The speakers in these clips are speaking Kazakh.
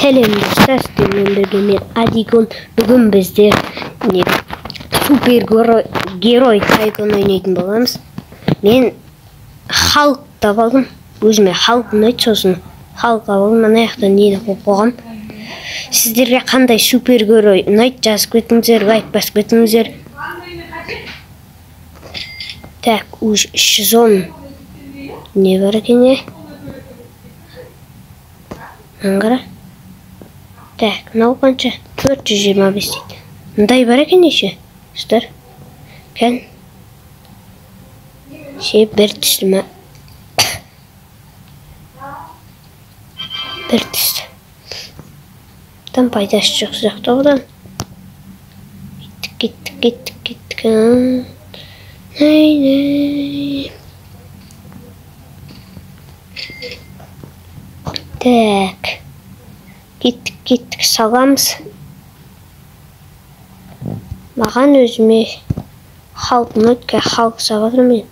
Selam dostlar, sizlerle birlikte ben Adikon. Bugün bizde süper герой Taygon oynayın bolamız. Men Hulk tabalım. Özüme Hulk unayti sosun. Hulk abalım, ana yaqtan neydi qo'ygan. Sizlerge qanday süper герой unayti жазып ketіңіздер, лайк басып кетіңіздер. Так, уж сезон не бар екен ya? Аңғара. Так, мынау қанша? 425 дейді. Мындай бар екен неше? Достар. Кән. Bir түсті ме? Bir түсті. Там пайдасы жоқ сияқты одан. Кеттік. Ай. Так. Кеттік саламыз. Маған өзіме Халктың өтке Халк сабадырым мен.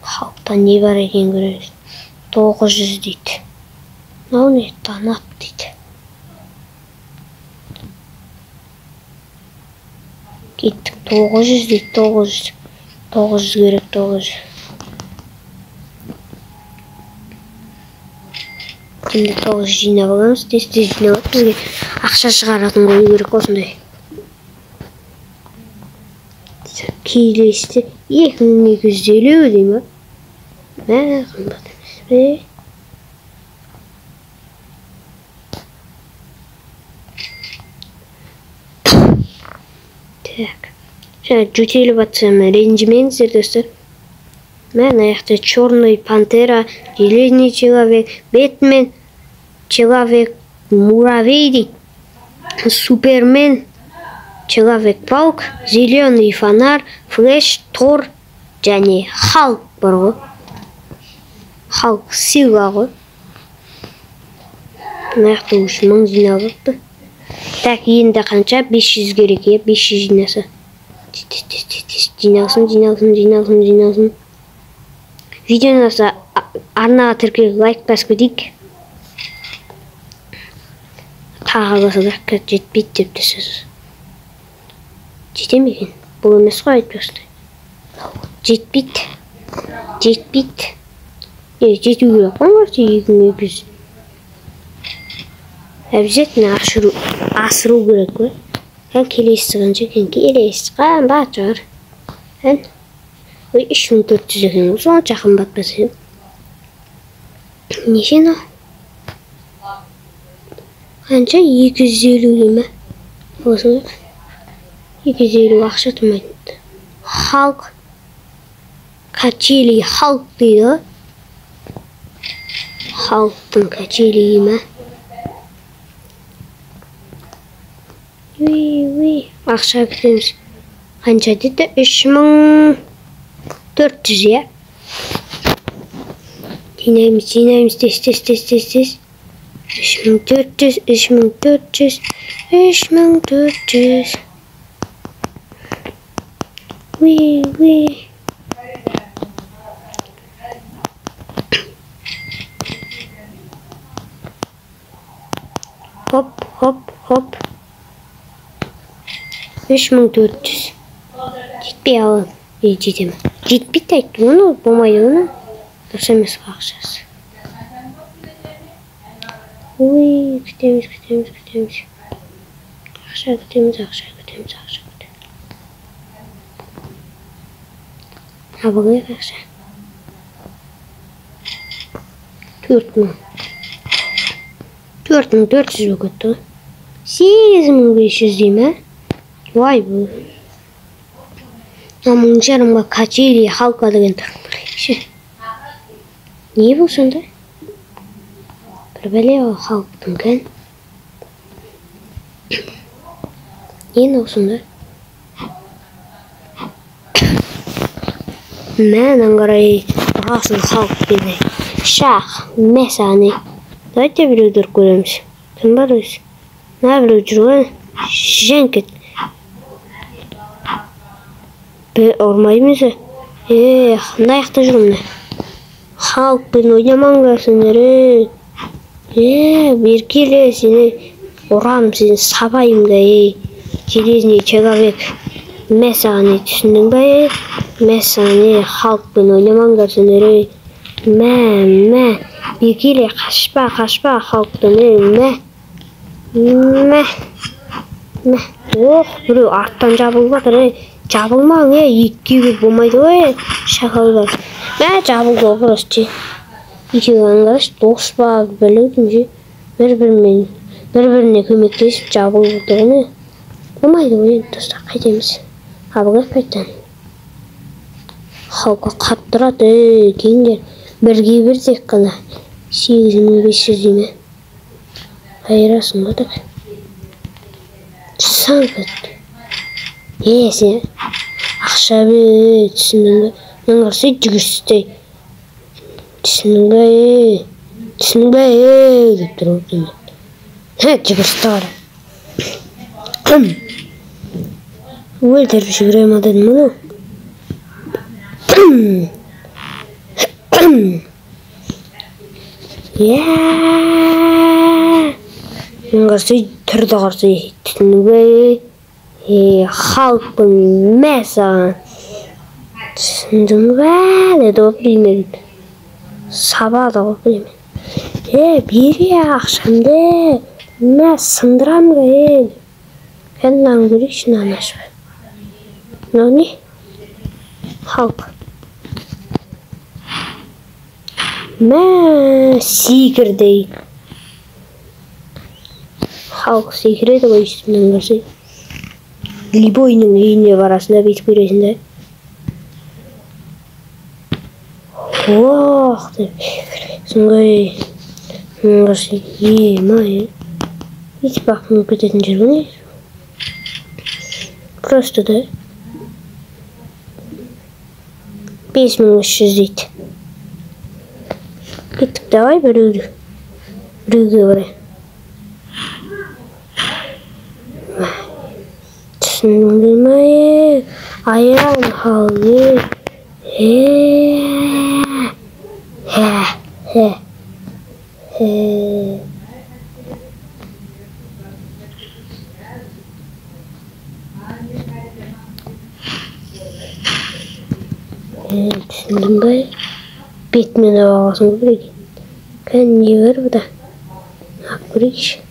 Халктан не бар екен көріңіз. 900 дейді. Мынау не? Донат дейді. Кеттік 900 дейді. 900 керек 900. Şimdi 900 жинап аламыз. Тез жинап алып бізге ақша шығаратын қою керек осындай. Келесі 2250 дей ме? Мә, қымбат емес пе? Так. Жаңа жөтеліп атсам ренжімеңіздер достар. Мен аяқта черный пантера, железный человек, Бэтмен, человек муравей дейді. Супермен, Человек-паук, зеленый фонарь, Флэш, Тор және Халк бар ғой. Халк сила ғой. Мынақты үш 1000 жиналыпты. Так, енді қанша? 500 керек е, 500 жинаса. Жиналсын. Видеоны арнаға тіркеліп лайк басып кетейік. Тағы басып жетпейді депті сіз. Жете ме екен? Бұл емес қой айтпасты. Жетпейді. Жету керек қой, 2200. Обязательно асыру керек қой. Hän келесі қанша екен? Келесі қымбат шығар. Hän 3400 екен. Сонша қымбат басып. Неше мынау? Қанша? 250 дей ме? Осы 250 ақша тұрмайды. Халк. Качели Халк дейді. Халктың качелиі ме? Ақша күтеміз. Қанша деді? 3400 я. Жинаймыз. Тез. 3400. Хоп. 3400. Жетпей алам. Жетем. Жетпейді айттым оны, болмайды оны. Дұрыс емес ақшасы. Күтеміз. Ақша күтеміз. Абылайық ақша. 4400 өкетті. 8500 дей ме? Вай бұл. Мың жарымға качели Халка деген тұрмын. Не бұл сонда? Bir бәле Халктың кән. Не осында? Мәнің қарай Расул Халк дейді. Шах, мәсәне. Давайте біреудер көреміз. Кім бар өз? Мына біреу жүрген жәңкет. Ормаймыз. Мына яқта жүрмін. Халкпен ойнамаңдар сендер. Bir kere seni oram seni sabahım da Железный человек mesane düşündün be mesane halkın oynamanglar seni me bir kere kaçpa halkın me oh bir arttan jabılmadır jabılmaң iki bir болмайды ой шақалдар жабылды просто екеуі қараш дос па білмедім же бір-біріне көмектесіп жабылды ғой болмайды ғой достар қайтеміз абылай қайтан халыққа қаттырады келіңдер бірге бір тек қана 8500 дейме айырасың ба так санкт сен ақша бе түсіндің бе мен қарсы жүгірісті түсіндің бе деп тұр жүгірісті қара өлтіріп жүгіремін дедім мұны мен қарсы түрді қарсы түсіндің бе халқын мә саған түсіндің бе деді ғой білмедім сабады ғой білмедім бере ақшамды мә сындырам ба кәдімгі мынаны көрейікші мынаны ашып мынау не халық мә секірді халық секіреді ғой үстімнен көрсе Либойның үйіне барасың да бүйтіп көресің да ох деп сондай қарсы бүйтіп бақылап кететін жер ғой просто да 5300 дейді кеттік давай біреуге барайық түсіндің бе айран халқы түсіндің бе бетімен алғасын көрейік кәне не бар бұда ап көрейікші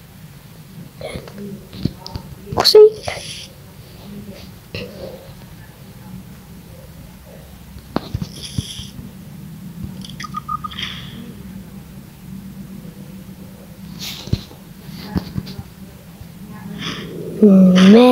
ұқсайық мә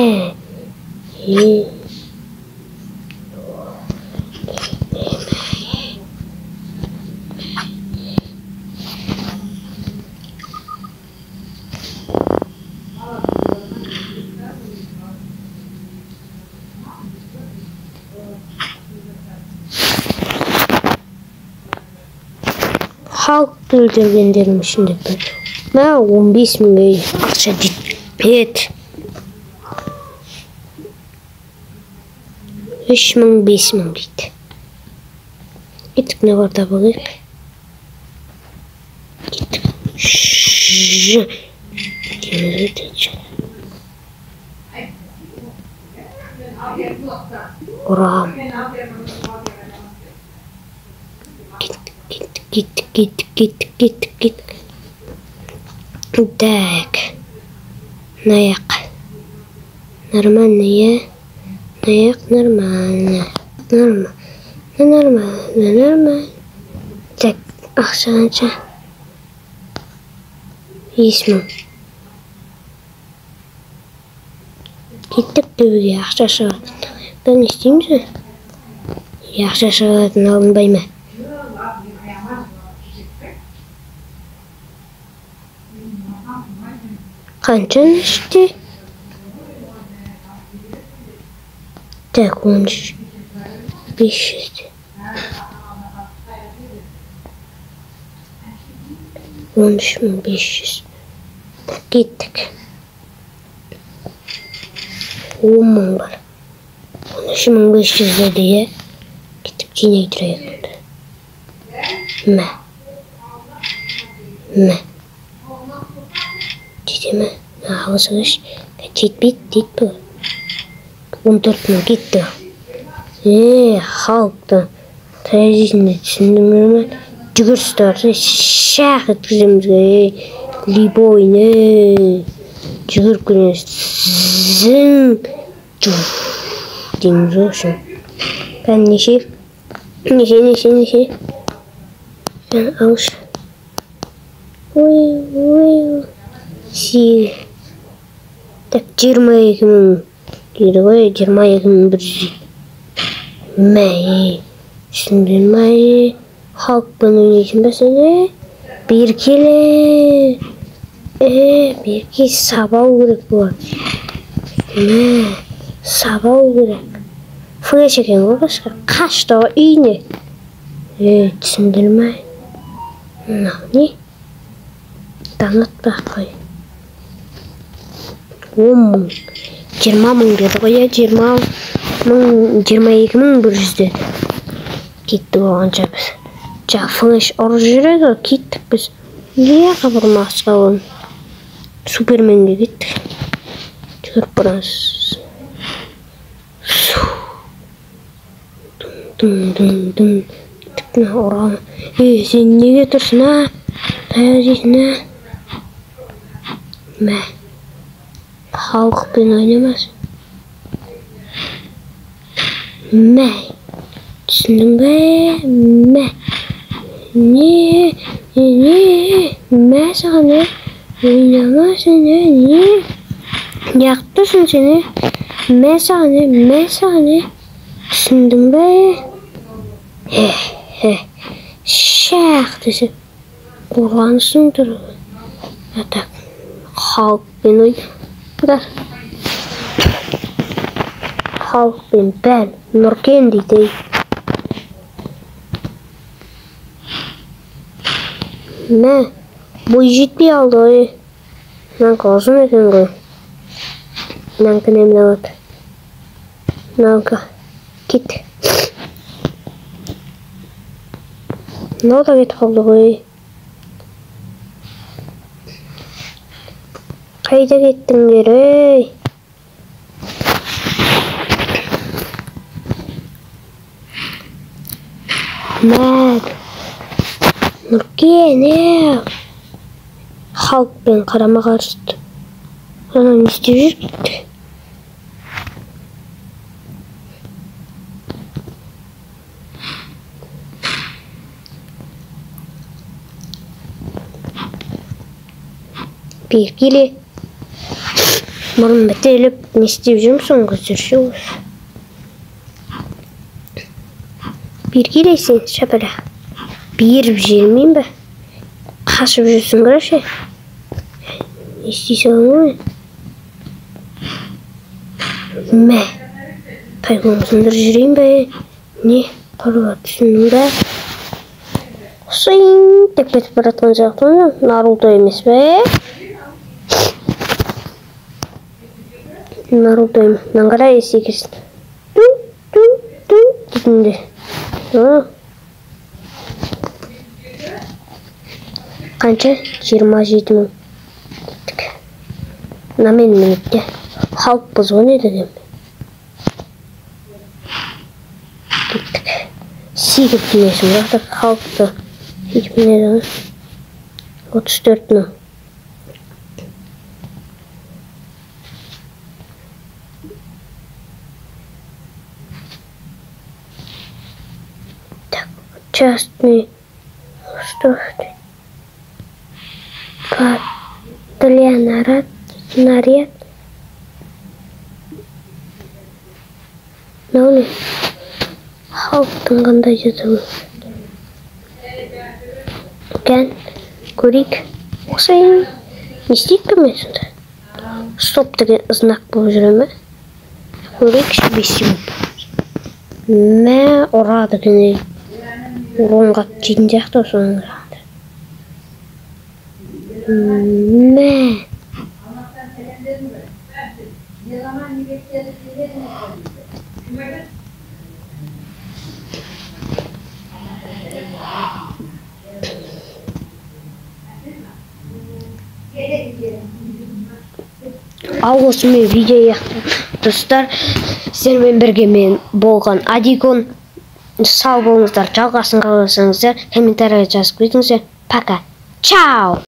халықты өлтіргендерім үшін деп тұр мә 15.000 ақша жетпеді 3000 5000 дейді кеттік не бар да болайық кеттік ұрам кеттік так наяқ нормально наяқ нормально так ақша қанша 5000 кеттік төбеге ақша шығатын не істейміз ақша шығатын алынбай ма қаншаны іште так 13 500 13500 кеттік 10.000 бар 13500 деді кеттік жинай тұрайық мә Jete mi? Ağustos. Jetbeydi deydi bu. 14 gün gitti. Halktan tercihini düşündüm. Жүгірістерді шақ еткіземізге. Либой не. Жүгіріп келеміз. Зің. Дейміз ғой. Пән неше? Неше? Пән ауыш. Ой. Си. Так 22 мың. Дейді ғой 22 мың 100. Мәй. Түсінден мәй. Halkın oynayışın besene. Bir kere. Bir ki sabah gerek bu. Ne? Sabah gerek. Fıya çeken o başka. Kaç da iğne. Düşündürme. Ne? Tanıt bakay. 10 мың. 20 мың dedi koya. 20 мың. 22 мың 100 dedi. Gitti o anca biz. Flash orijinal gittik biz. Niye kapırmaz kalın? Superman'e gittik. Çıkıp burası. Dın. Gittik ne oraya. Sen ne getirsin ha? Dayacaksın ha? Ne? Halk beni oynamaz. Ne? Düşündüm be. Ne? Ben sana ne? Oynamazsın ne? Yaktırsın seni. Ben sana ne? Düşündüm be. Şaktısın. Kur'ansındır. Yatak. Halk beni oynamaz. Halk ben. Nurken değil. Ne? Bu ciddi aldı. Ben kalsın eken koy. Nanka nemle bak. Nanka. Git. Ne oldu git kaldı koy. Kayda gittin geri. Mat. Nurken ne? Halk ben karama karıştı. Anam istiyor gitti. Bir kili. Marım betelip ne istiyorum son gösterişiyoruz. Bir kileysin şapela. Bir miyim be? Kaçıp жүрсің қарашы. Не істейсің ғой? Мә. Тайғанысындар жүрейін бе? Не? Қаруға түсіндің бе? Сыйын деп кетіп баратқан жақтың Наруто емес бе? Наруто емес. Мынан қарай секірсін. Ту дейтінде. Qancha? 27 мың. Namen minutda. Halk buzg'un edi dedim. Ketdik. Sigib deymiz. Buyoqda halkda hech bilmaydi. 34 мың. Так, частный. Что это? Снаряд. Ne oluyor? Halktan qanday yazılır? Gel, ko'rik. O'xshaymi? Ne isteyip bilmaysan da. Stop degan znak bo'lib yuraman. Ko'rik shu 5 минут. Ne orada degan. Uronga jinjaqda sonra. Ne? Ал осымен видео аяқталды. Достар, сіздермен бірге мен болған Адикон. Сау болыңыздар, жалғасын қаласаңыздар, комментария жазып кетіңіздер. Пока. Чао!